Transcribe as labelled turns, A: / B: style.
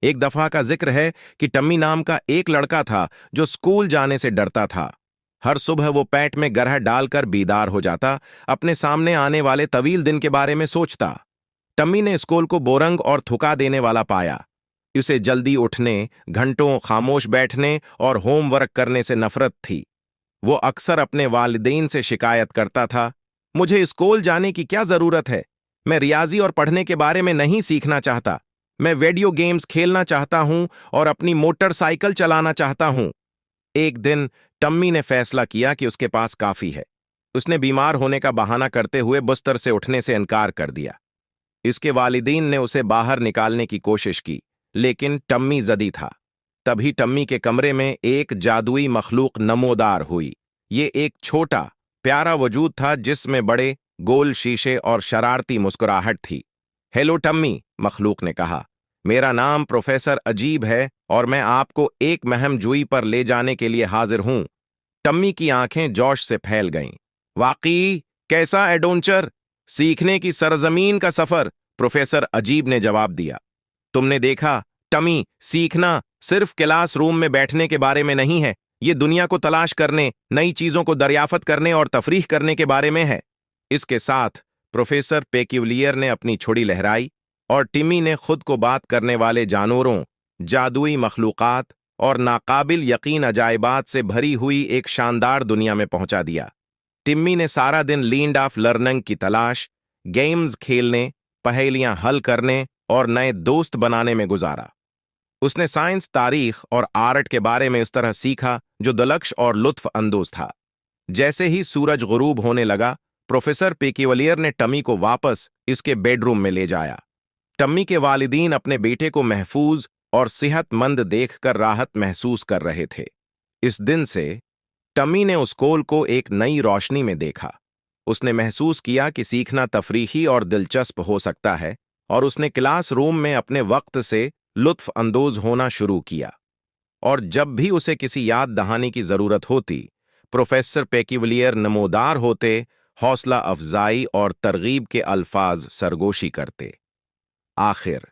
A: एक दफा का जिक्र है कि टम्मी नाम का एक लड़का था जो स्कूल जाने से डरता था। हर सुबह वो पेट में गरह डालकर बीदार हो जाता, अपने सामने आने वाले तवील दिन के बारे में सोचता। टम्मी ने स्कूल को बोरंग और थुका देने वाला पाया। उसे जल्दी उठने, घंटों खामोश बैठने और होमवर्क करने से नफरत थी। वो अक्सर अपने वालिदैन से शिकायत करता था, मुझे स्कूल जाने की क्या जरूरत है? मैं रियाजी और पढ़ने के बारे में नहीं सीखना चाहता। मैं वीडियो गेम्स खेलना चाहता हूं और अपनी मोटरसाइकिल चलाना चाहता हूं। एक दिन टम्मी ने फैसला किया कि उसके पास काफी है। उसने बीमार होने का बहाना करते हुए बिस्तर से उठने से इनकार कर दिया। इसके वालिदीन ने उसे बाहर निकालने की कोशिश की, लेकिन टम्मी जदी था। तभी टम्मी के कमरे में एक जादुई मखलूक नमोदार हुई। ये एक छोटा प्यारा वजूद था जिसमें बड़े गोल शीशे और शरारती मुस्कुराहट थी। हेलो टम्मी, मखलूक ने कहा, मेरा नाम प्रोफेसर अजीब है और मैं आपको एक महम जुई पर ले जाने के लिए हाजिर हूं। टम्मी की आंखें जोश से फैल गईं। वाकई कैसा एडवेंचर? सीखने की सरजमीन का सफर, प्रोफेसर अजीब ने जवाब दिया। तुमने देखा टमी, सीखना सिर्फ क्लास रूम में बैठने के बारे में नहीं है। ये दुनिया को तलाश करने, नई चीजों को दरियाफत करने और तफरीह करने के बारे में है। इसके साथ प्रोफेसर पेक्यूलियर ने अपनी छुड़ी लहराई और टिमी ने खुद को बात करने वाले जानवरों, जादुई मखलूकात और नाकाबिल यकीन अजायबात से भरी हुई एक शानदार दुनिया में पहुंचा दिया। टिम्मी ने सारा दिन लैंड ऑफ लर्निंग की तलाश, गेम्स खेलने, पहेलियां हल करने और नए दोस्त बनाने में गुजारा। उसने साइंस, तारीख और आर्ट के बारे में उस तरह सीखा जो दिलकश और लुत्फ अंदोज था। जैसे ही सूरज गुरूब होने लगा, प्रोफेसर पेक्यूलियर ने टमी को वापस इसके बेडरूम में ले जाया। टम्मी के वालिदीन अपने बेटे को महफूज और सेहतमंद देखकर राहत महसूस कर रहे थे। इस दिन से टमी ने उस स्कूल को एक नई रोशनी में देखा। उसने महसूस किया कि सीखना तफरीही और दिलचस्प हो सकता है, और उसने क्लास रूम में अपने वक्त से लुत्फ अंदोज होना शुरू किया। और जब भी उसे किसी याद दहानी की जरूरत होती, प्रोफेसर पेक्यूलियर नमोदार होते, हौसला अफजाई और तरगीब के अल्फाज सरगोशी करते। आखिर